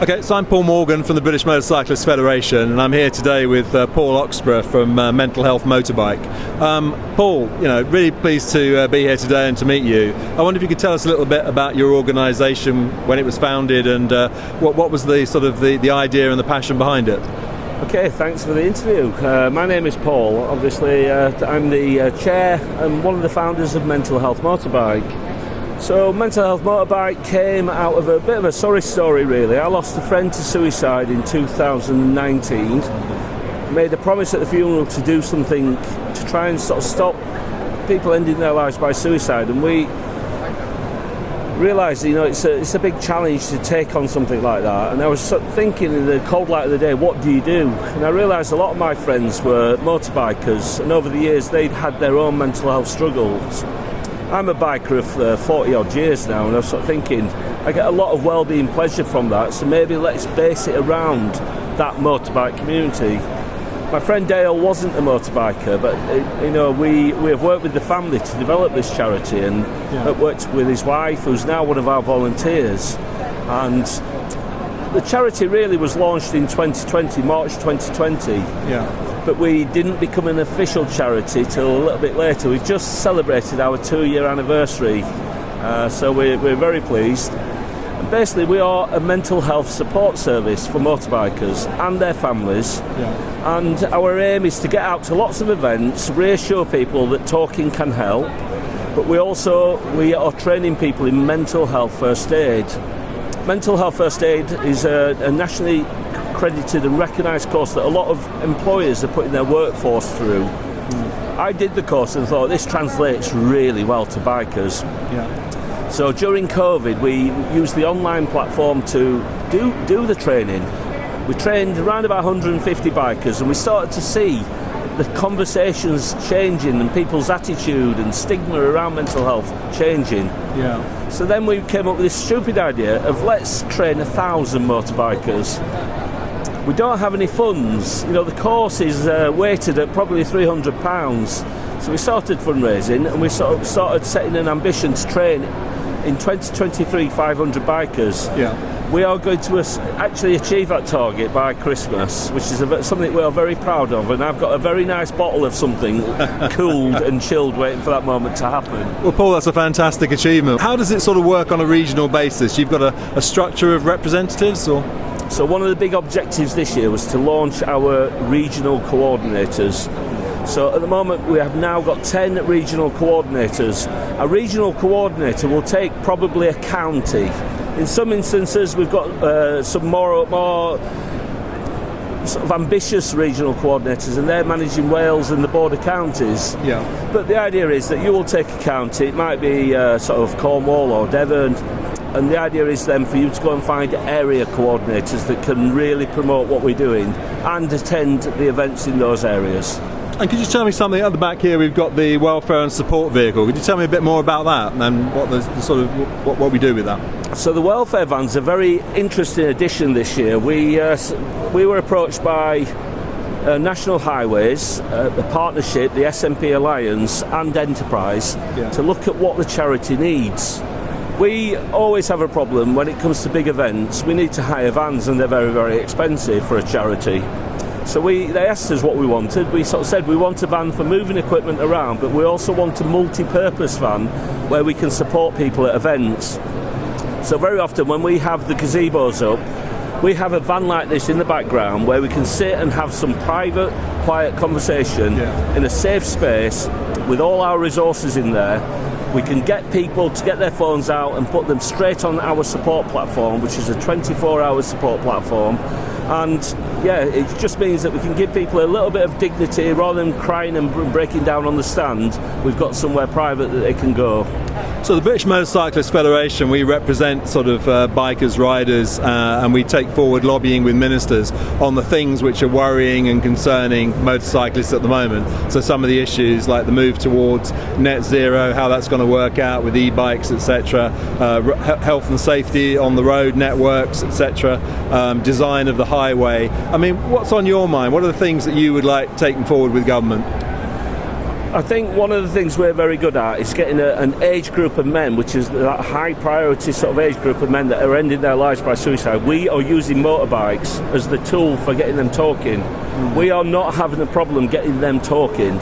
Okay, so I'm Paul Morgan from the British Motorcyclist Federation, and I'm here today with Paul Oxborough from Mental Health Motorbike. Paul, really pleased to be here today and to meet you. I wonder if you could tell us a little bit about your organisation, when it was founded, and what was the sort of the idea and the passion behind it. Okay, thanks for the interview. My name is Paul. Obviously, I'm the chair and one of the founders of Mental Health Motorbike. So Mental Health Motorbike came out of a bit of a sorry story, really. I lost a friend to suicide in 2019. Made a promise at the funeral to do something to try and sort of stop people ending their lives by suicide, and we realised, it's a big challenge to take on something like that. And I was sort of thinking in the cold light of the day, what do you do? And I realised a lot of my friends were motorbikers, and over the years they'd had their own mental health struggles. I'm a biker of 40 odd years now, and I was sort of thinking I get a lot of well-being pleasure from that, so maybe let's base it around that motorbike community. My friend Dale wasn't a motorbiker, but we have worked with the family to develop this charity, and worked with his wife, who's now one of our volunteers. And the charity really was launched in 2020, March 2020. Yeah. But we didn't become an official charity till a little bit later. We just celebrated our 2-year anniversary, so we're very pleased. And basically, we are a mental health support service for motorbikers and their families. Yeah. And our aim is to get out to lots of events, reassure people that talking can help. But we are training people in mental health first aid. Mental health first aid is a nationally accredited and recognised course that a lot of employers are putting their workforce through. I did the course and thought this translates really well to bikers. Yeah. So during COVID we used the online platform to do the training. We trained around about 150 bikers, and we started to see the conversations changing and people's attitude and stigma around mental health changing. Yeah. So then we came up with this stupid idea of let's train 1,000 motorbikers. We don't have any funds. The course is weighted at probably £300. So we started fundraising, and we sort of started setting an ambition to train in 2023 500 bikers. Yeah. We are going to actually achieve that target by Christmas, which is something we are very proud of, and I've got a very nice bottle of something cooled and chilled waiting for that moment to happen. Well, Paul, that's a fantastic achievement. How does it sort of work on a regional basis? You've got a structure of representatives, or? So one of the big objectives this year was to launch our regional coordinators. So at the moment we have now got 10 regional coordinators. A regional coordinator will take probably a county. In some instances we've got some more sort of ambitious regional coordinators, and they're managing Wales and the border counties. Yeah. But the idea is that you will take a county, it might be sort of Cornwall or Devon, and the idea is then for you to go and find area coordinators that can really promote what we're doing and attend the events in those areas. And could you tell me something at the back here? We've got the welfare and support vehicle. Could you tell me a bit more about that and what the sort of what we do with that? So the welfare van's a very interesting addition this year. We were approached by National Highways, the partnership, the SNP Alliance and Enterprise to look at what the charity needs. We always have a problem when it comes to big events. We need to hire vans, and they're very, very expensive for a charity. So they asked us what we wanted. We sort of said we want a van for moving equipment around, but we also want a multi-purpose van where we can support people at events. So very often when we have the gazebos up, we have a van like this in the background where we can sit and have some private, quiet conversation in a safe space with all our resources in there. We can get people to get their phones out and put them straight on our support platform, which is a 24-hour support platform. And it just means that we can give people a little bit of dignity rather than crying and breaking down on the stand. We've got somewhere private that they can go. So the British Motorcyclist Federation, we represent sort of bikers, riders, and we take forward lobbying with ministers on the things which are worrying and concerning motorcyclists at the moment. So some of the issues like the move towards net zero, how that's going to work out with e-bikes, etc., health and safety on the road networks, etc., design of the highway. I mean, what's on your mind? What are the things that you would like taken forward with government? I think one of the things we're very good at is getting an age group of men, which is that high priority sort of age group of men that are ending their lives by suicide. We are using motorbikes as the tool for getting them talking. We are not having a problem getting them talking.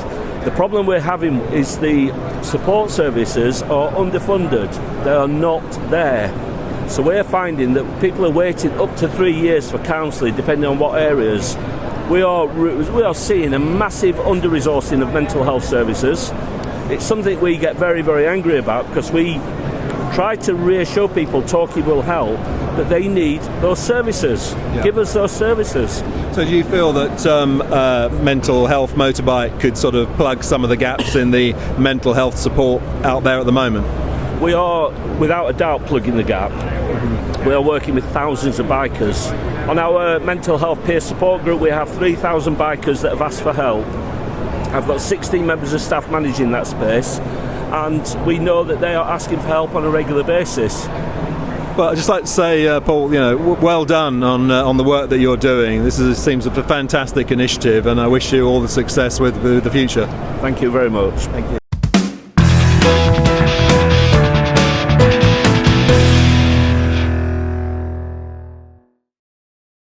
The problem we're having is the support services are underfunded. They are not there. So we're finding that people are waiting up to 3 years for counselling, depending on what areas. We are seeing a massive under-resourcing of mental health services. It's something we get very, very angry about, because we try to reassure people talking will help, but they need those services. Yeah. Give us those services. So do you feel that Mental Health Motorbike could sort of plug some of the gaps in the mental health support out there at the moment? We are, without a doubt, plugging the gap. We are working with thousands of bikers. On our mental health peer support group, we have 3,000 bikers that have asked for help. I've got 16 members of staff managing that space, and we know that they are asking for help on a regular basis. Well, I'd just like to say, Paul, well done on the work that you're doing. This seems a fantastic initiative, and I wish you all the success with the future. Thank you very much. Thank you.